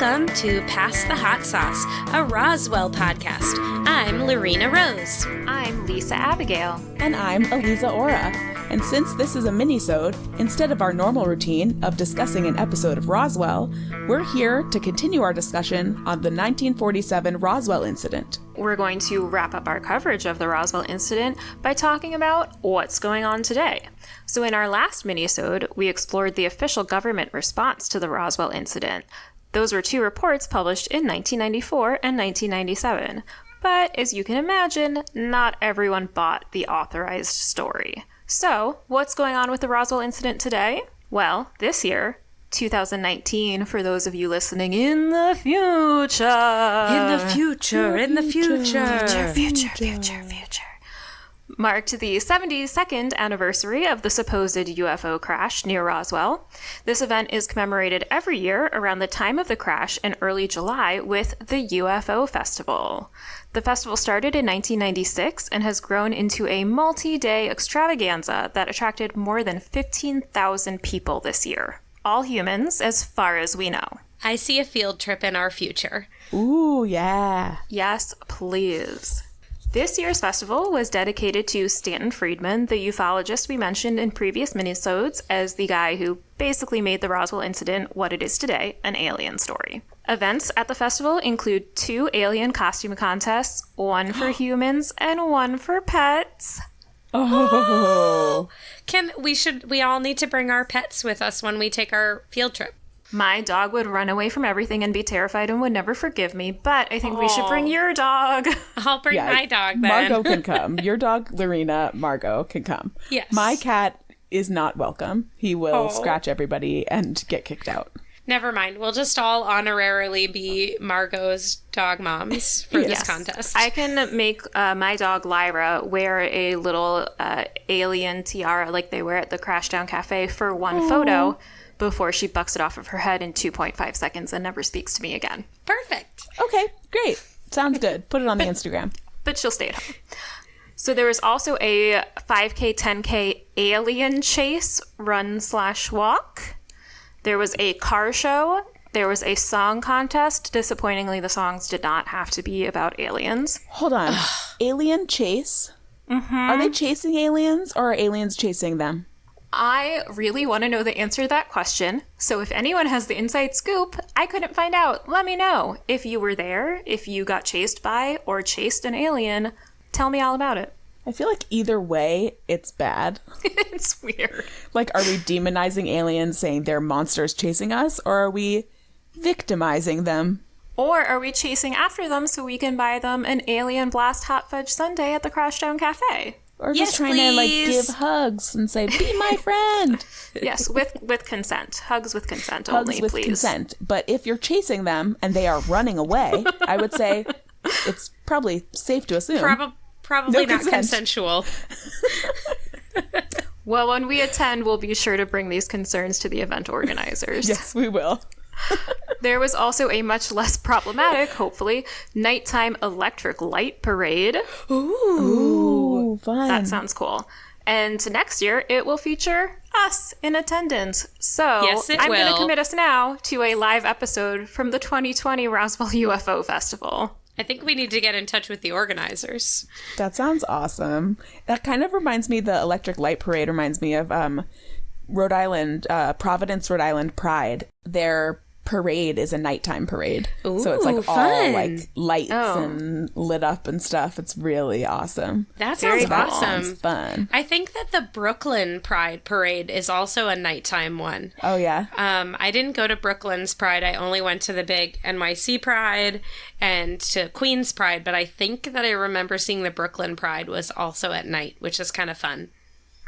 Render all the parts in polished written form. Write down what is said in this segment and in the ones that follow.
Welcome to Pass the Hot Sauce, a Roswell podcast. I'm Lorena Rose. I'm Lisa Abigail. And I'm Eliza Ora. And since this is a mini-sode, instead of our normal routine of discussing an episode of Roswell, we're here to continue our discussion on the 1947 Roswell Incident. We're going to wrap up our coverage of the Roswell Incident by talking about what's going on today. So in our last mini-sode, we explored the official government response to the Roswell Incident. Those were two reports published in 1994 and 1997. But as you can imagine, not everyone bought the authorized story. So, what's going on with the Roswell Incident today? Well, this year, 2019, for those of you listening in the future. Future. Marked the 72nd anniversary of the supposed UFO crash near Roswell. This event is commemorated every year around the time of the crash in early July with the UFO Festival. The festival started in 1996 and has grown into a multi-day extravaganza that attracted more than 15,000 people this year. All humans, as far as we know. I see a field trip in our future. Ooh, yeah. Yes, please. This year's festival was dedicated to Stanton Friedman, the ufologist we mentioned in previous minisodes as the guy who basically made the Roswell Incident what it is today, an alien story. Events at the festival include 2 alien costume contests, one for humans and one for pets. Oh. We all need to bring our pets with us when we take our field trip. My dog would run away from everything and be terrified and would never forgive me, but I think we should bring your dog. I'll bring my dog then. Margot can come. Your dog, Lorena, Margot, can come. Yes. My cat is not welcome. He will scratch everybody and get kicked out. Never mind. We'll just all honorarily be Margot's dog moms for this contest. I can make my dog Lyra wear a little alien tiara like they wear at the Crashdown Cafe for one photo before she bucks it off of her head in 2.5 seconds and never speaks to me again. Perfect. Okay, great. Sounds good. Put it on the Instagram. But she'll stay at home. So there was also a 5K, 10K alien chase run/walk. There was a car show. There was a song contest. Disappointingly, the songs did not have to be about aliens. Hold on. Alien chase? Mm-hmm. Are they chasing aliens or are aliens chasing them? I really want to know the answer to that question. So if anyone has the inside scoop, I couldn't find out. Let me know. If you were there, if you got chased by or chased an alien, tell me all about it. I feel like either way, it's bad. It's weird. Like, are we demonizing aliens saying they're monsters chasing us, or are we victimizing them? Or are we chasing after them so we can buy them an Alien Blast Hot Fudge Sundae at the Crashdown Cafe? Or just trying to, give hugs and say, be my friend. Yes, with consent. Hugs with consent Hugs only, with please. consent. But if you're chasing them and they are running away, I would say it's probably safe to assume. Probably No not consensual. Well, when we attend, we'll be sure to bring these concerns to the event organizers. Yes, we will. There was also a much less problematic, hopefully, nighttime electric light parade. Ooh, fun. That sounds cool. And next year, it will feature us in attendance. So yes, I'm going to commit us now to a live episode from the 2020 Roswell UFO Festival. I think we need to get in touch with the organizers. That sounds awesome. That kind of reminds me, the electric light parade reminds me of Rhode Island, Providence, Rhode Island Pride. Their parade is a nighttime parade. Ooh, so it's like fun. all like lights and lit up and stuff. It's really awesome. That sounds That awesome. sounds fun. I think that the Brooklyn Pride Parade is also a nighttime one. Oh, yeah? I didn't go to Brooklyn's Pride. I only went to the big NYC Pride and to Queens Pride, but I think that I remember seeing the Brooklyn Pride was also at night, which is kind of fun.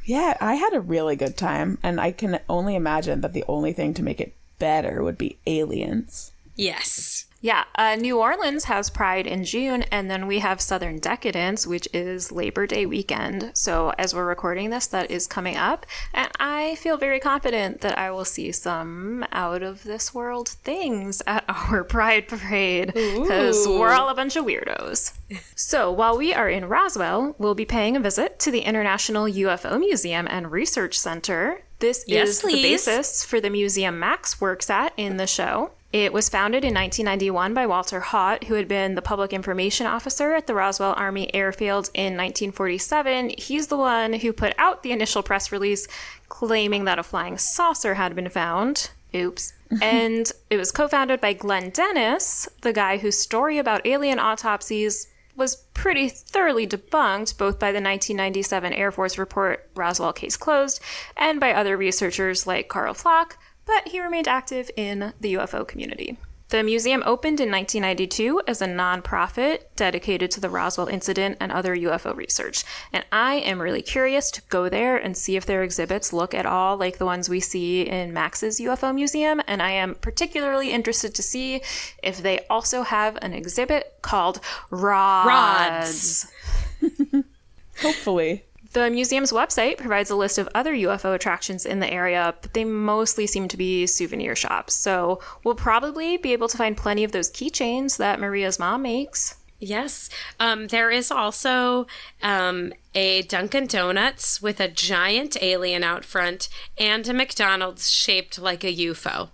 Yeah, I had a really good time, and I can only imagine that the only thing to make it better would be aliens. Yes. Yeah, New Orleans has Pride in June, and then we have Southern Decadence, which is Labor Day weekend. So as we're recording this, that is coming up, and I feel very confident that I will see some out-of-this-world things at our Pride Parade, because we're all a bunch of weirdos. So while we are in Roswell, we'll be paying a visit to the International UFO Museum and Research Center. This is the basis for the museum Max works at in the show. It was founded in 1991 by Walter Haut, who had been the public information officer at the Roswell Army Airfield in 1947. He's the one who put out the initial press release claiming that a flying saucer had been found. Oops. And it was co-founded by Glenn Dennis, the guy whose story about alien autopsies was pretty thoroughly debunked, both by the 1997 Air Force report, Roswell Case Closed, and by other researchers like Carl Flock, but he remained active in the UFO community. The museum opened in 1992 as a nonprofit dedicated to the Roswell Incident and other UFO research. And I am really curious to go there and see if their exhibits look at all like the ones we see in Max's UFO museum. And I am particularly interested to see if they also have an exhibit called Rods. Hopefully. The museum's website provides a list of other UFO attractions in the area, but they mostly seem to be souvenir shops. So we'll probably be able to find plenty of those keychains that Maria's mom makes. Yes. There is also a Dunkin' Donuts with a giant alien out front and a McDonald's shaped like a UFO.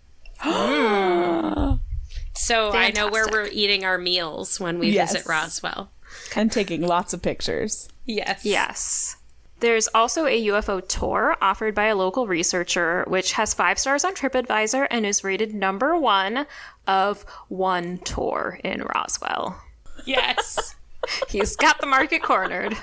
So Fantastic. I know where we're eating our meals when we visit Roswell. And taking lots of pictures. Yes. Yes. There's also a UFO tour offered by a local researcher, which has 5 stars on TripAdvisor and is rated number 1 of one tour in Roswell. Yes. He's got the market cornered.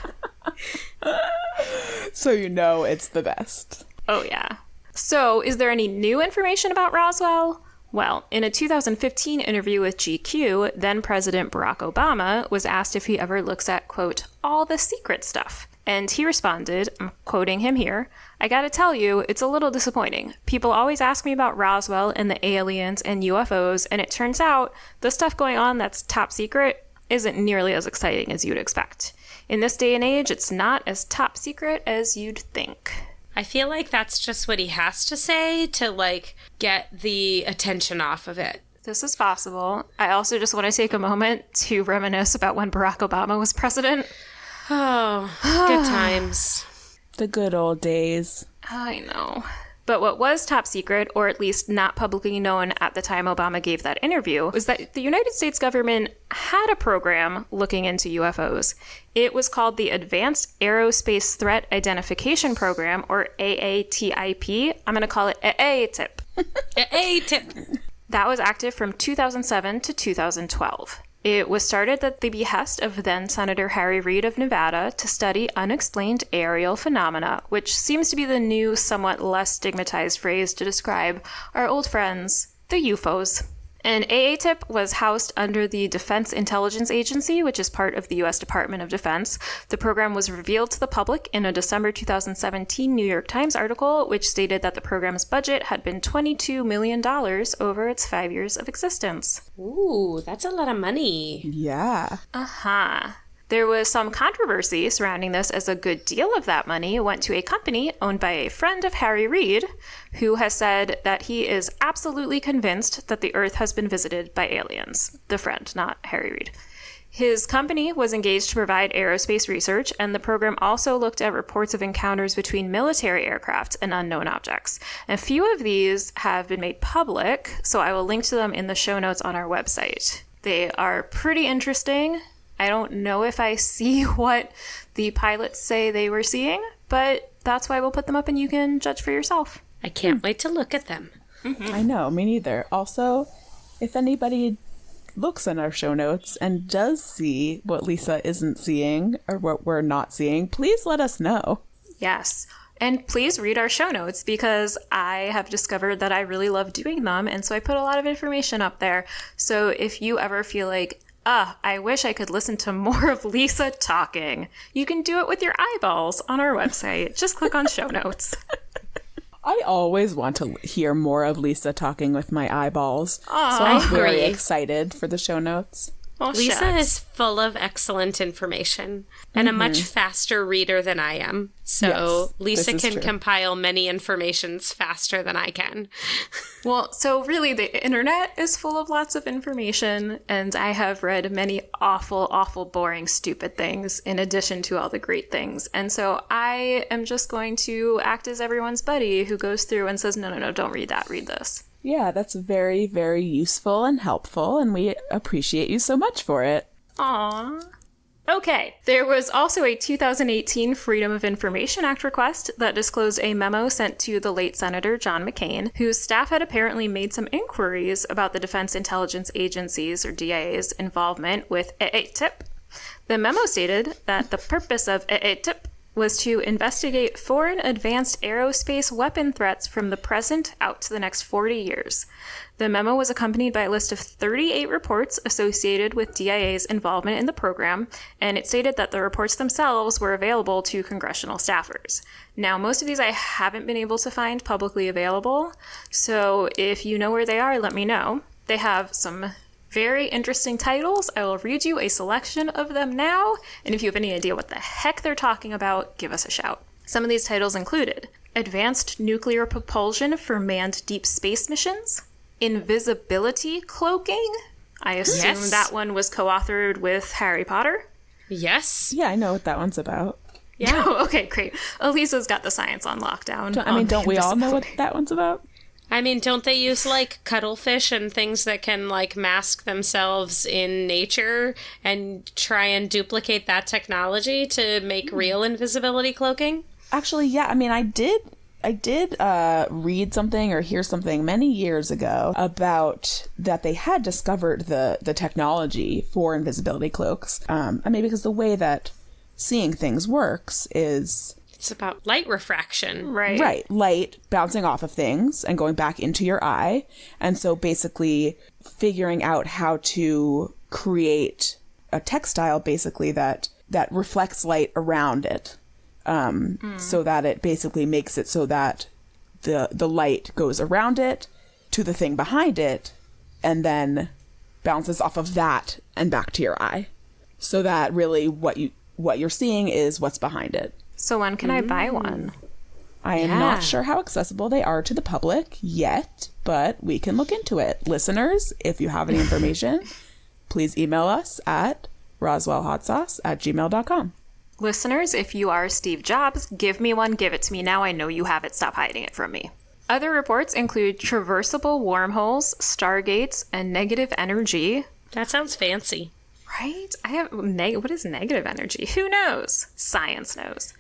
So you know it's the best. Oh, yeah. So, is there any new information about Roswell? Well, in a 2015 interview with GQ, then President Barack Obama was asked if he ever looks at, quote, all the secret stuff. And he responded, I'm quoting him here, I gotta tell you, it's a little disappointing. People always ask me about Roswell and the aliens and UFOs, and it turns out the stuff going on that's top secret isn't nearly as exciting as you'd expect. In this day and age, it's not as top secret as you'd think. I feel like that's just what he has to say to, like, get the attention off of it. This is possible. I also just want to take a moment to reminisce about when Barack Obama was president. Oh, good times. The good old days. I know. But what was top secret, or at least not publicly known at the time Obama gave that interview, was that the United States government had a program looking into UFOs. It was called the Advanced Aerospace Threat Identification Program, or AATIP. I'm going to call it AATIP. AATIP. That was active from 2007 to 2012. It was started at the behest of then Senator Harry Reid of Nevada to study unexplained aerial phenomena, which seems to be the new, somewhat less stigmatized phrase to describe our old friends, the UFOs. And AATIP was housed under the Defense Intelligence Agency, which is part of the U.S. Department of Defense. The program was revealed to the public in a December 2017 New York Times article, which stated that the program's budget had been $22 million over its 5 years of existence. Ooh, that's a lot of money. Yeah. Uh-huh. There was some controversy surrounding this, as a good deal of that money went to a company owned by a friend of Harry Reid, who has said that he is absolutely convinced that the Earth has been visited by aliens. The friend, not Harry Reid. His company was engaged to provide aerospace research, and the program also looked at reports of encounters between military aircraft and unknown objects. A few of these have been made public, so I will link to them in the show notes on our website. They are pretty interesting. I don't know if I see what the pilots say they were seeing, but that's why we'll put them up and you can judge for yourself. I can't wait to look at them. Mm-hmm. I know, me neither. Also, if anybody looks in our show notes and does see what Lisa isn't seeing or what we're not seeing, please let us know. Yes. And please read our show notes, because I have discovered that I really love doing them, and so I put a lot of information up there. So if you ever feel like, I wish I could listen to more of Lisa talking, you can do it with your eyeballs on our website. Just click on show notes. I always want to hear more of Lisa talking with my eyeballs. So I I'm very agree. excited for the show notes. Oh, Lisa shucks. is full of excellent information and a much faster reader than I am. So Yes, Lisa this is can true. compile many informations faster than I can. Well, so really the internet is full of lots of information, and I have read many awful, awful, boring, stupid things in addition to all the great things. And so I am just going to act as everyone's buddy who goes through and says, no, don't read that, read this. Yeah, that's very, very useful and helpful, and we appreciate you so much for it. Aww. Okay, there was also a 2018 Freedom of Information Act request that disclosed a memo sent to the late Senator John McCain, whose staff had apparently made some inquiries about the Defense Intelligence Agency's, or DIA's, involvement with AATIP. The memo stated that the purpose of AATIP was to investigate foreign advanced aerospace weapon threats from the present out to the next 40 years. The memo was accompanied by a list of 38 reports associated with DIA's involvement in the program, and it stated that the reports themselves were available to congressional staffers. Now, most of these I haven't been able to find publicly available, so if you know where they are, let me know. They have some very interesting titles. I will read you a selection of them now, and if you have any idea what the heck they're talking about, give us a shout. Some of these titles included Advanced Nuclear Propulsion for Manned Deep Space Missions, Invisibility Cloaking. I assume that one was co-authored with Harry Potter. Yes. Yeah, I know what that one's about. Yeah, okay, great. Elisa's got the science on lockdown. Don't we all know what that one's about? I mean, don't they use, like, cuttlefish and things that can, like, mask themselves in nature and try and duplicate that technology to make real invisibility cloaking? Actually, yeah, I mean, I did read something or hear something many years ago about that they had discovered the technology for invisibility cloaks. I mean, because the way that seeing things works is... It's about light refraction. Right. Right. Light bouncing off of things and going back into your eye. And so basically figuring out how to create a textile basically that reflects light around it. So that it basically makes it so that the light goes around it to the thing behind it and then bounces off of that and back to your eye. So that really what you're seeing is what's behind it. So when can I buy one? I am not sure how accessible they are to the public yet, but we can look into it. Listeners, if you have any information, please email us at roswellhotsauce@gmail.com. Listeners, if you are Steve Jobs, give me one, give it to me now. I know you have it. Stop hiding it from me. Other reports include traversable wormholes, stargates, and negative energy. That sounds fancy. Right? What is negative energy? Who knows? Science knows.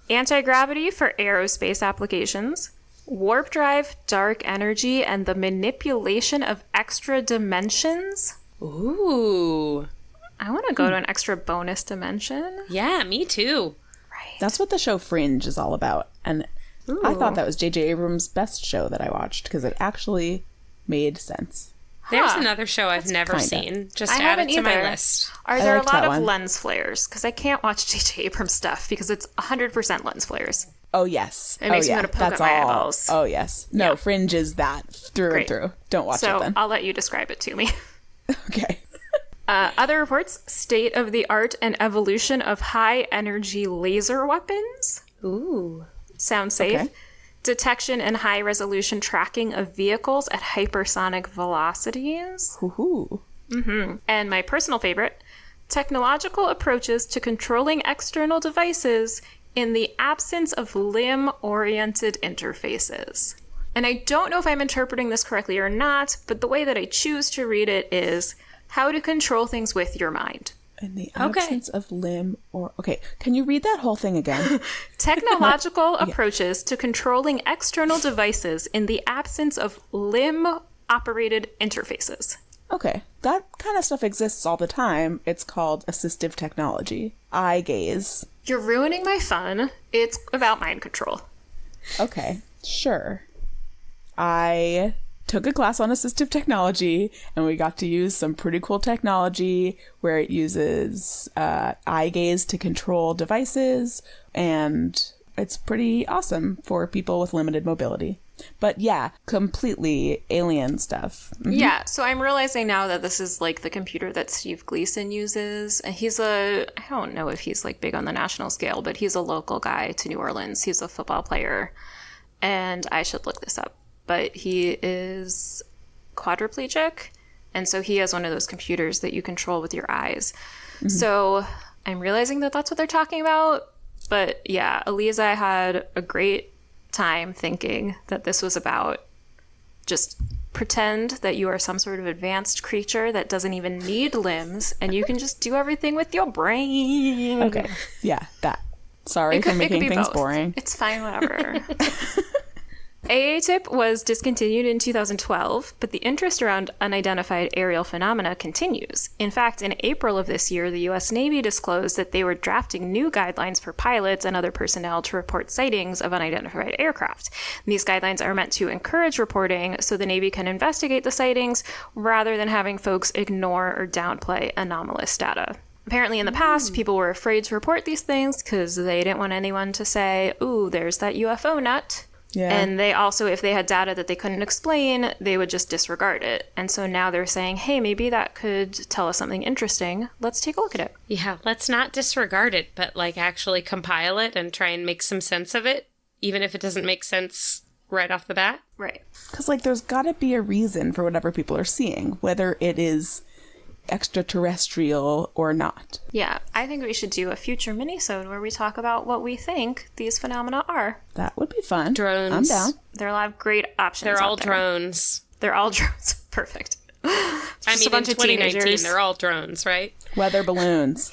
Anti-gravity for aerospace applications. Warp drive, dark energy, and the manipulation of extra dimensions. Ooh. I want to go to an extra bonus dimension. Yeah, me too. Right. That's what the show Fringe is all about. And I thought that was J.J. Abrams' best show that I watched because it actually made sense. There's another show I've never seen. Just add it to my list. Are there a lot of lens flares? Because I can't watch J.J. Abrams stuff because it's 100% lens flares. Oh, yes. It makes me want to poke at my eyeballs. Oh, yes. No, Fringe is that through and through. Don't watch it then. So I'll let you describe it to me. Okay. Other reports, state of the art and evolution of high energy laser weapons. Ooh. Sounds safe. Okay. Detection and high resolution tracking of vehicles at hypersonic velocities. Woohoo. Mm-hmm. And my personal favorite, technological approaches to controlling external devices in the absence of limb-oriented interfaces. And I don't know if I'm interpreting this correctly or not, but the way that I choose to read it is how to control things with your mind. In the absence of limb or... Okay, can you read that whole thing again? Technological approaches to controlling external devices in the absence of limb-operated interfaces. Okay, that kind of stuff exists all the time. It's called assistive technology. Eye gaze. You're ruining my fun. It's about mind control. Okay, sure. I took a class on assistive technology, and we got to use some pretty cool technology where it uses eye gaze to control devices, and it's pretty awesome for people with limited mobility. But yeah, completely alien stuff. Mm-hmm. Yeah, so I'm realizing now that this is like the computer that Steve Gleason uses. And I don't know if he's like big on the national scale, but he's a local guy to New Orleans. He's a football player. And I should look this up. But he is quadriplegic, and so he has one of those computers that you control with your eyes. Mm-hmm. So I'm realizing that that's what they're talking about. But yeah, Eliza had a great time thinking that this was about Just pretend that you are some sort of advanced creature that doesn't even need limbs, and you can just do everything with your brain. Okay. Yeah, that. Sorry for making things boring. It's fine, whatever. AATIP was discontinued in 2012, but the interest around unidentified aerial phenomena continues. In fact, in April of this year, the U.S. Navy disclosed that they were drafting new guidelines for pilots and other personnel to report sightings of unidentified aircraft. These guidelines are meant to encourage reporting so the Navy can investigate the sightings rather than having folks ignore or downplay anomalous data. Apparently in the past, people were afraid to report these things because they didn't want anyone to say, ooh, there's that UFO nut. Yeah. And they also, if they had data that they couldn't explain, they would just disregard it. And so now they're saying, hey, maybe that could tell us something interesting. Let's take a look at it. Yeah, let's not disregard it, but like actually compile it and try and make some sense of it, even if it doesn't make sense right off the bat. Right. Because, like, there's got to be a reason for whatever people are seeing, whether it is extraterrestrial or not. Yeah, I think we should do a future mini-sode where we talk about what we think these phenomena are. That would be fun. Drones. I'm down. There are a lot of great options. They're all out there. drones. They're all drones. Perfect. I mean, a bunch in of 2019, teenagers. they're all drones, right? Weather balloons.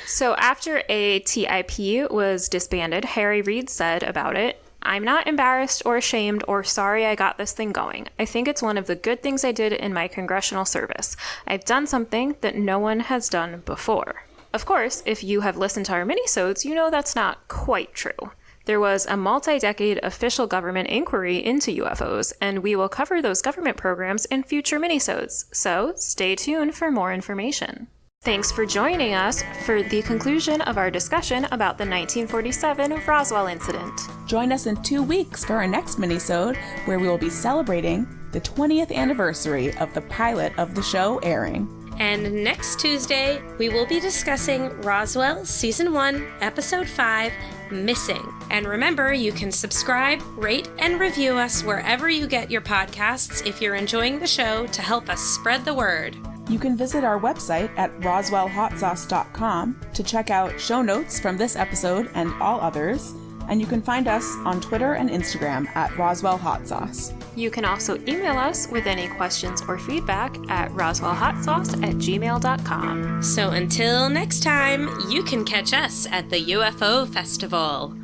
So after ATIP was disbanded, Harry Reid said about it, I'm not embarrassed or ashamed or sorry I got this thing going. I think it's one of the good things I did in my congressional service. I've done something that no one has done before. Of course, if you have listened to our minisodes, you know that's not quite true. There was a multi-decade official government inquiry into UFOs, and we will cover those government programs in future minisodes, so stay tuned for more information. Thanks for joining us for the conclusion of our discussion about the 1947 Roswell Incident. Join us in 2 weeks for our next minisode, where we will be celebrating the 20th anniversary of the pilot of the show airing. And next Tuesday, we will be discussing Roswell Season 1, Episode 5, Missing. And remember, you can subscribe, rate, and review us wherever you get your podcasts if you're enjoying the show to help us spread the word. You can visit our website at roswellhotsauce.com to check out show notes from this episode and all others, and you can find us on Twitter and Instagram at Roswell Hot Sauce. You can also email us with any questions or feedback at roswellhotsauce@gmail.com. So until next time, you can catch us at the UFO Festival.